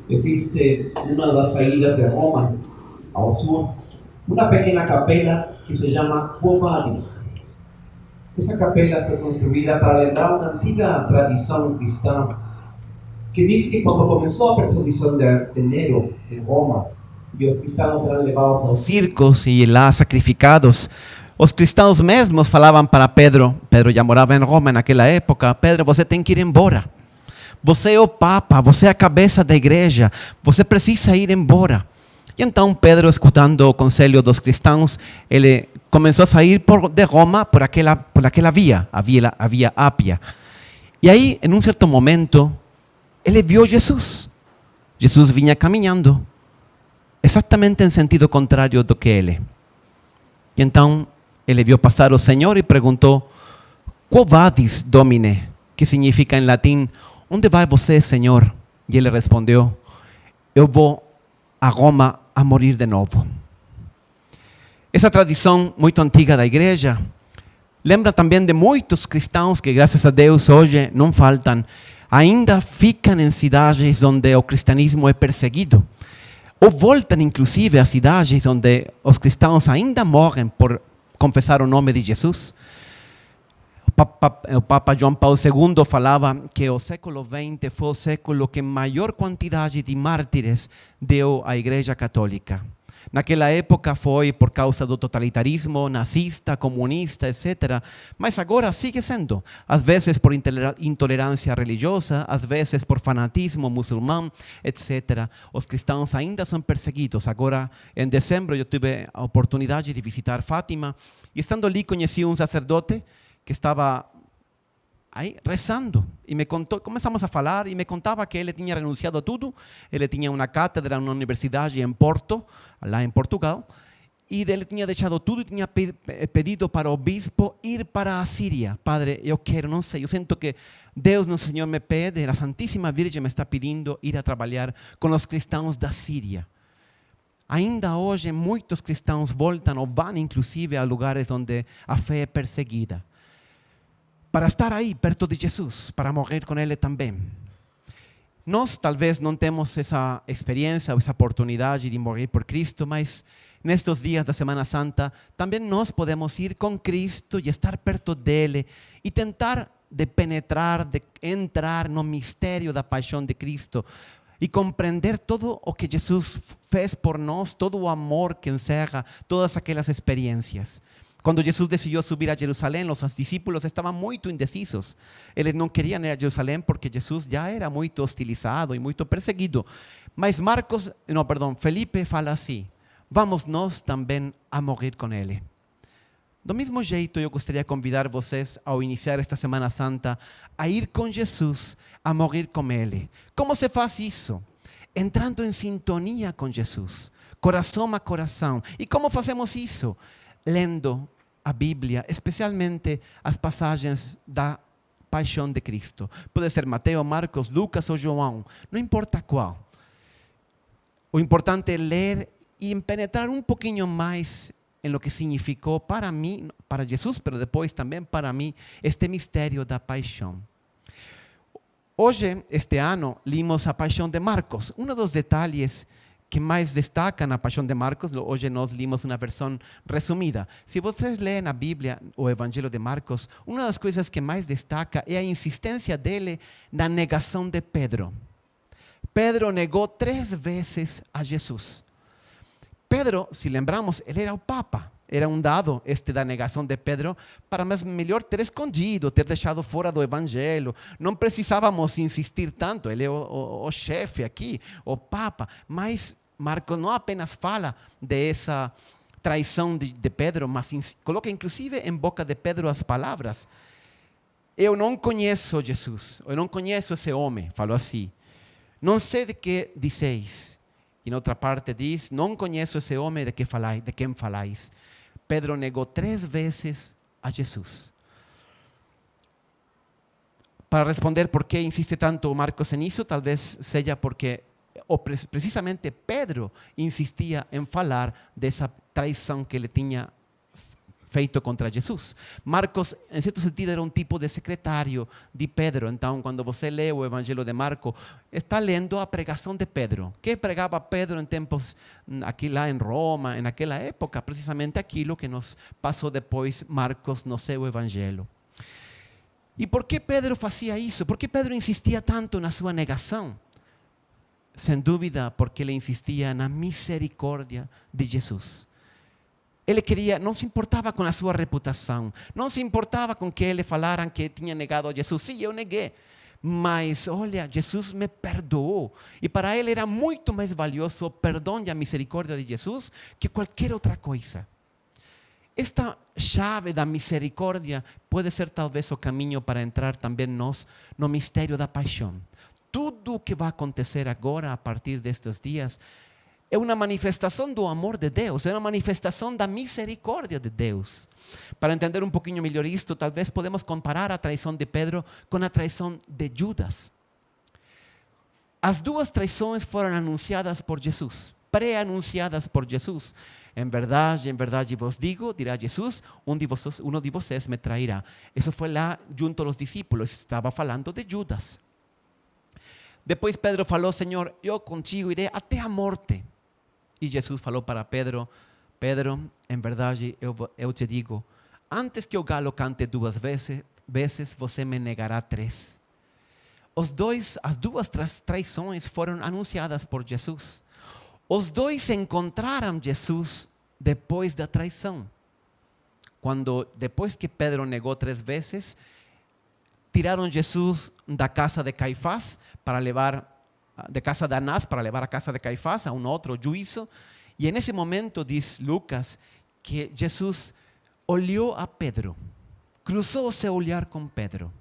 existe una de las salidas de Roma al sur, una pequeña capela que se llama Quo Vadis. Esa capela fue construida para lembrar una antigua tradición cristiana que dice que cuando comenzó la persecución de Nero en Roma y los cristianos eran llevados a los circos y lá sacrificados, os cristãos mesmos falavam para Pedro já morava em Roma naquela época: Pedro, você tem que ir embora. Você é o Papa, você é a cabeça da igreja, você precisa ir embora. E então Pedro, escutando o conselho dos cristãos, ele começou a sair de Roma por aquela via, a via Ápia. E aí, em um certo momento, ele viu Jesus. Jesus vinha caminhando, exatamente em sentido contrário do que ele. E então, ele viu passar o Senhor e perguntou: Quo vadis, Domine? Que significa em latim: onde vai você, Senhor? E ele respondeu: eu vou a Roma a morir de novo. Essa tradição muito antiga da igreja lembra também de muitos cristãos que, graças a Deus, hoje não faltam, ainda ficam em cidades onde o cristianismo é perseguido, ou voltam inclusive a cidades onde os cristãos ainda morrem por confessar o nome de Jesus. O Papa João Paulo II falava que o século XX foi o século que maior quantidade de mártires deu à Igreja Católica. Naquela época foi por causa do totalitarismo nazista, comunista, etc. Mas agora sigue sendo. Às vezes por intolerância religiosa, às vezes por fanatismo muçulmano, etc. Os cristãos ainda são perseguidos. Agora, em dezembro, eu tive a oportunidade de visitar Fátima e, estando ali, conheci um sacerdote que estava aí rezando e me contou, começamos a falar e me contava que ele tinha renunciado a tudo. Ele tinha uma cátedra na universidade em Porto, lá em Portugal, e ele tinha deixado tudo e tinha pedido para o bispo ir para a Síria. Padre, eu quero, não sei, eu sinto que Deus, nosso Senhor, me pede, a Santíssima Virgem me está pedindo ir a trabalhar com os cristãos da Síria. Ainda hoje muitos cristãos voltam ou vão inclusive a lugares onde a fé é perseguida, para estar aí perto de Jesus, para morrer com Ele também. Nós talvez não temos essa experiência ou essa oportunidade de morrer por Cristo, mas nestes dias da Semana Santa também nós podemos ir com Cristo e estar perto dele e tentar de penetrar, de entrar no mistério da paixão de Cristo e compreender todo o que Jesus fez por nós, todo o amor que encerra todas aquelas experiências. Quando Jesus decidiu subir a Jerusalém, os discípulos estavam muito indecisos. Eles não queriam ir a Jerusalém porque Jesus já era muito hostilizado e muito perseguido. Mas Felipe fala assim: vamos nós também a morrer com ele. Do mesmo jeito, eu gostaria de convidar vocês, ao iniciar esta Semana Santa, a ir com Jesus, a morrer com ele. Como se faz isso? Entrando em sintonia com Jesus, coração a coração. E como fazemos isso? Lendo a Bíblia, especialmente as passagens da paixão de Cristo. Pode ser Mateus, Marcos, Lucas ou João, não importa qual. O importante é ler e penetrar um pouquinho mais em lo que significou para mim, para Jesus, mas depois também para mim, este mistério da paixão. Hoje, este ano, limos a paixão de Marcos. Um dos detalhes que mais destaca na paixão de Marcos, hoje nós limos uma versão resumida. Se vocês leem a Bíblia, o Evangelho de Marcos, uma das coisas que mais destaca é a insistência dele na negação de Pedro. Pedro negou 3 vezes a Jesus. Pedro, se lembramos, ele era o Papa. Era um dado da negação de Pedro para melhor ter escondido, ter deixado fora do Evangelho. Não precisávamos insistir tanto, ele é o chefe aqui, o Papa. Mas Marcos não apenas fala dessa traição de Pedro, mas coloca inclusive em boca de Pedro as palavras: eu não conheço Jesus, eu não conheço esse homem, falou assim. Não sei de que dizeis. E, em outra parte, diz: não conheço esse homem de quem falais. Pedro negou 3 vezes a Jesus. Para responder por que insiste tanto Marcos nisso, talvez seja porque precisamente Pedro insistia em falar dessa traição que ele tinha feito contra Jesus. Marcos, em certo sentido, era um tipo de secretário de Pedro. Então, quando você lê o Evangelho de Marcos, está lendo a pregação de Pedro. Que pregava Pedro em tempos, aqui lá em Roma, naquela época, precisamente aquilo que nos passou depois Marcos no seu Evangelho. E por que Pedro fazia isso? Por que Pedro insistia tanto na sua negação? Sem dúvida, porque ele insistia na misericórdia de Jesus. Ele queria, não se importava com a sua reputação, não se importava com que ele falaram que tinha negado a Jesus. Sim, eu neguei, mas olha, Jesus me perdoou. E para ele era muito mais valioso o perdão e a misericórdia de Jesus que qualquer outra coisa. Esta chave da misericórdia pode ser talvez o caminho para entrar também nós no mistério da paixão. Tudo o que vai acontecer agora, a partir destes dias, é uma manifestação do amor de Deus, é uma manifestação da misericórdia de Deus. Para entender um pouquinho melhor isto, talvez podemos comparar a traição de Pedro com a traição de Judas. As duas traições foram anunciadas por Jesus, pré-anunciadas por Jesus. Em verdade vos digo, dirá Jesus, uno de vocês me trairá. Isso foi lá junto aos discípulos, estava falando de Judas. Depois Pedro falou, Senhor, eu contigo irei até a morte. E Jesus falou para Pedro, Pedro, em verdade eu te digo, antes que o galo cante 2 vezes, você me negará 3. As duas traições foram anunciadas por Jesus. Os dois encontraram Jesus depois da traição. Depois que Pedro negou 3 vezes, tiraram Jesus da casa de Caifás de casa de Anás para levar a casa de Caifás a um outro juízo. E nesse momento diz Lucas que Jesus olhou a Pedro, cruzou o seu olhar com Pedro.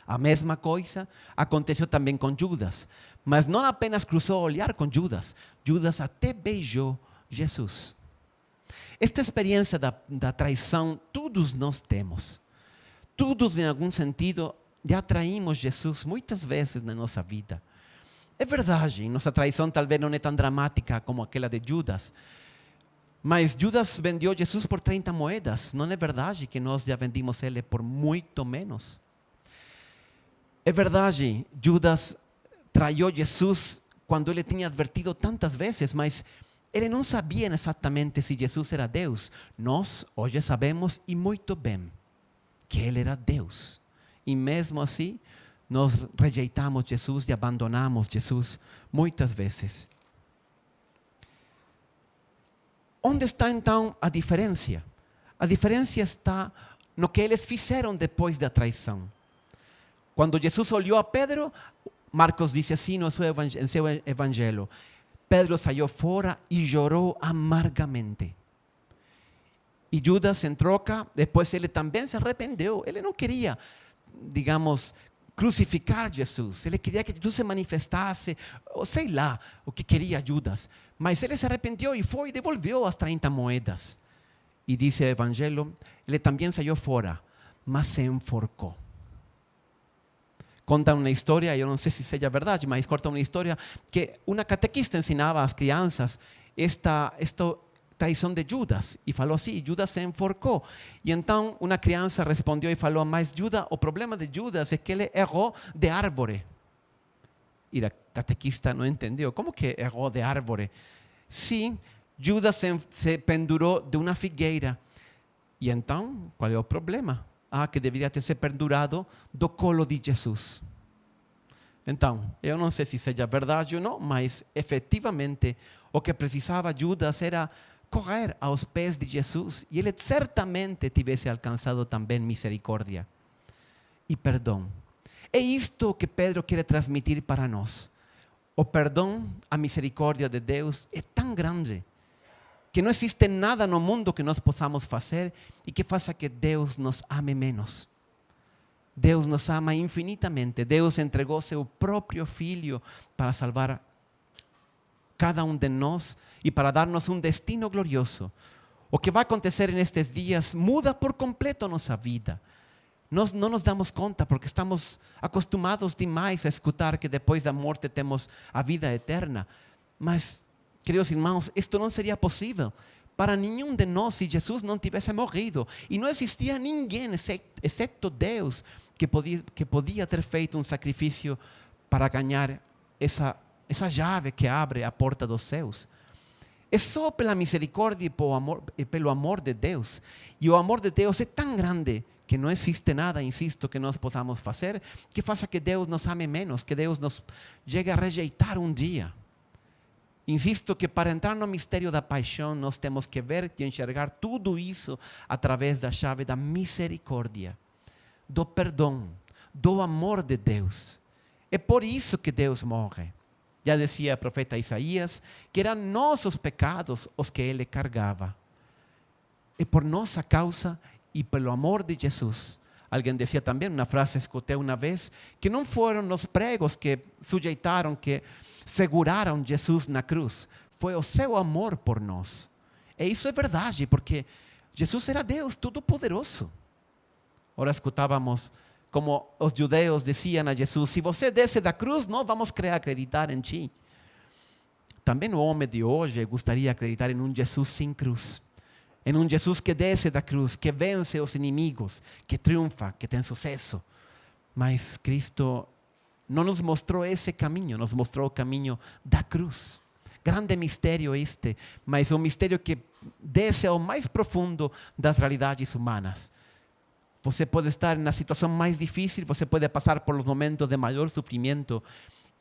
A mesma coisa aconteceu também com Judas, mas não apenas cruzou o olhar com Judas, Judas até beijou Jesus. Esta experiência da traição todos nós temos. Todos, em algum sentido, já traímos Jesus muitas vezes na nossa vida. É verdade, nossa traição talvez não é tão dramática como aquela de Judas. Mas Judas vendeu Jesus por 30 moedas. Não é verdade que nós já vendimos ele por muito menos? É verdade, Judas traiu Jesus quando ele tinha advertido tantas vezes, mas ele não sabia exatamente se Jesus era Deus. Nós hoje sabemos, e muito bem, que ele era Deus. E mesmo assim, nós rejeitamos Jesus e abandonamos Jesus muitas vezes. Onde está então a diferença? A diferença está no que eles fizeram depois da traição. Quando Jesus olhou a Pedro, Marcos diz assim em seu evangelho, Pedro saiu fora e chorou amargamente. E Judas, em troca, depois ele também se arrependeu. Ele não queria, digamos, crucificar Jesus. Ele queria que Jesus se manifestasse, ou sei lá o que queria Judas. Mas ele se arrependeu e foi e devolveu as 30 moedas. E diz o evangelho, ele também saiu fora, mas se enforcou. Conta uma história, eu não sei se seja verdade, mas conta uma história que uma catequista ensinava às crianças esta traição de Judas. E falou assim, Judas se enforcou. E então uma criança respondeu e falou, mas Judas, o problema de Judas é que ele errou de árvore. E a catequista não entendeu. Como que errou de árvore? Sim, Judas se pendurou de uma figueira. E então, qual é o problema? Que deveria ter se pendurado do colo de Jesus. Então, eu não sei se seja verdade ou não, mas efetivamente o que precisava Judas era correr aos pés de Jesus e ele certamente tivesse alcançado também misericórdia e perdão. É isto que Pedro quer transmitir para nós. O perdão, a misericórdia de Deus é tão grande que não existe nada no mundo que nós possamos fazer e que faça que Deus nos ame menos. Deus nos ama infinitamente. Deus entregou seu próprio Filho para salvar cada um de nós e para dar-nos um destino glorioso. O que vai acontecer nestes dias muda por completo a nossa vida. Nós não nos damos conta porque estamos acostumados demais a escutar que depois da morte temos a vida eterna. Mas, queridos irmãos, isto não seria possível, para nenhum de nós se Jesus não tivesse morrido. E não existia ninguém, exceto Deus, que podia ter feito um sacrifício para ganhar essa chave que abre a porta dos céus. É só pela misericórdia e pelo amor de Deus. E o amor de Deus é tão grande que não existe nada, insisto, que nós possamos fazer que faça que Deus nos ame menos, que Deus nos chegue a rejeitar um dia. Insisto que para entrar no mistério da paixão, nós temos que ver e enxergar tudo isso através da chave da misericórdia, do perdão, do amor de Deus. É por isso que Deus morre. Já dizia o profeta Isaías que eram nossos pecados os que ele carregava. E por nossa causa e pelo amor de Jesus. Alguém dizia também, uma frase que escutei uma vez, que não foram os pregos que sujeitaram, que seguraram Jesus na cruz. Foi o seu amor por nós. E isso é verdade, porque Jesus era Deus Todo-Poderoso. Ora escutávamos como os judeus diziam a Jesus: se você desce da cruz, nós vamos querer acreditar em ti. Também o homem de hoje gostaria de acreditar em um Jesus sem cruz. Em um Jesus que desce da cruz, que vence os inimigos, que triunfa, que tem sucesso. Mas Cristo não nos mostrou esse caminho, nos mostrou o caminho da cruz. Grande mistério este, mas um mistério que desce ao mais profundo das realidades humanas. Você pode estar na situação mais difícil, você pode passar por os momentos de maior sofrimento,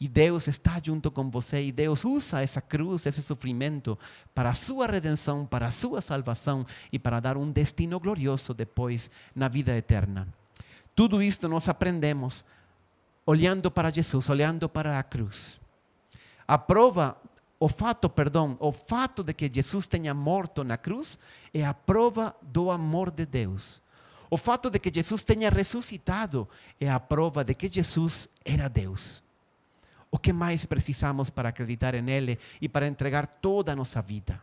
e Deus está junto com você, e Deus usa essa cruz, esse sofrimento, para a sua redenção, para a sua salvação e para dar um destino glorioso depois na vida eterna. Tudo isto nós aprendemos olhando para Jesus, olhando para a cruz. O fato de que Jesus tenha morto na cruz é a prova do amor de Deus. O fato de que Jesus tenha ressuscitado é a prova de que Jesus era Deus. O que mais precisamos para acreditar nele e para entregar toda a nossa vida?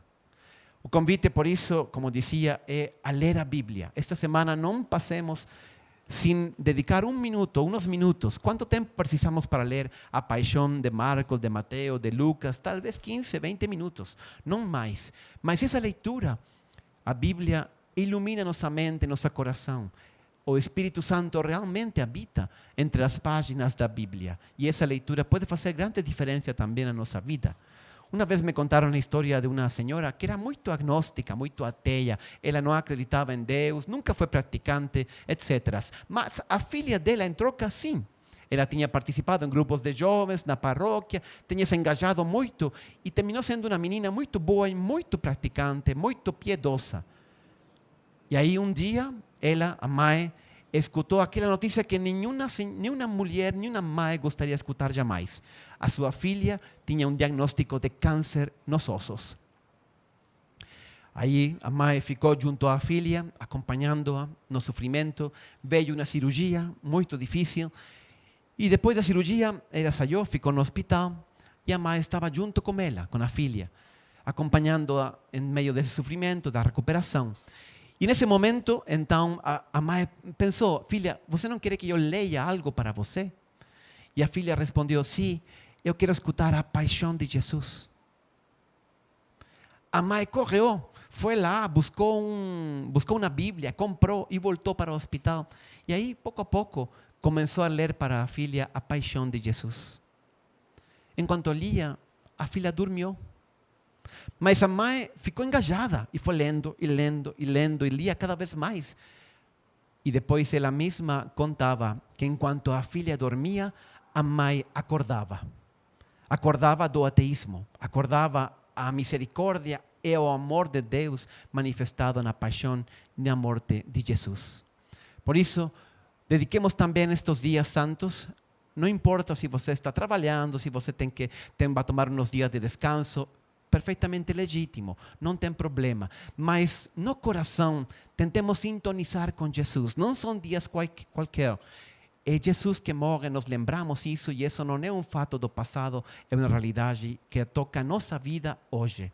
O convite, por isso, como dizia, é a ler a Bíblia. Esta semana não passemos sem dedicar unos minutos. Quanto tempo precisamos para ler a paixão de Marcos, de Mateus, de Lucas? Talvez 15, 20 minutos, não mais. Mas essa leitura, a Bíblia ilumina nossa mente, nosso coração. O Espírito Santo realmente habita entre as páginas da Bíblia. E essa leitura pode fazer grande diferença também na nossa vida. Uma vez me contaram a história de uma senhora que era muito agnóstica, muito ateia. Ela não acreditava em Deus, nunca foi praticante, etc. Mas a filha dela, em troca, sim. Ela tinha participado em grupos de jovens na paróquia, tinha se engajado muito e terminou sendo uma menina muito boa e muito praticante, muito piedosa. E aí um dia, ela, a mãe, escutou aquela notícia que nenhuma mulher, nenhuma mãe gostaria de escutar jamais. A sua filha tinha um diagnóstico de câncer nos ossos. Aí a mãe ficou junto à filha, acompanhando-a no sofrimento. Veio uma cirurgia muito difícil. E depois da cirurgia, ela saiu, ficou no hospital. E a mãe estava junto com ela, com a filha, acompanhando-a em meio desse sofrimento, da recuperação. E nesse momento, então, a mãe pensou: filha, você não quer que eu leia algo para você? E a filha respondeu: sim, eu quero escutar a paixão de Jesus. A mãe correu, foi lá, buscou uma Bíblia, comprou e voltou para o hospital. E aí, pouco a pouco, começou a ler para a filha a paixão de Jesus. Enquanto lia, a filha dormiu. Mas a mãe ficou engajada e foi lendo e lendo e lendo e lia cada vez mais. E depois ela mesma contava que enquanto a filha dormia, a mãe acordava. Acordava do ateísmo, acordava a misericórdia e o amor de Deus manifestado na paixão e na morte de Jesus. Por isso, dediquemos também estes dias santos. Não importa se você está trabalhando, se você vai tomar uns dias de descanso, perfeitamente legítimo, não tem problema. Mas no coração, tentemos sintonizar com Jesus. Não são dias qualquer. É Jesus que morre, nos lembramos isso, e isso não é um fato do passado, é uma realidade que toca a nossa vida hoje.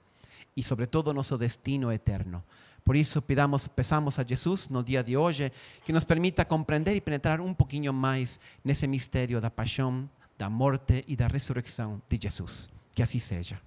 E sobretudo nosso destino eterno. Por isso, peçamos a Jesus no dia de hoje que nos permita compreender e penetrar um pouquinho mais nesse mistério da paixão, da morte e da ressurreição de Jesus. Que assim seja.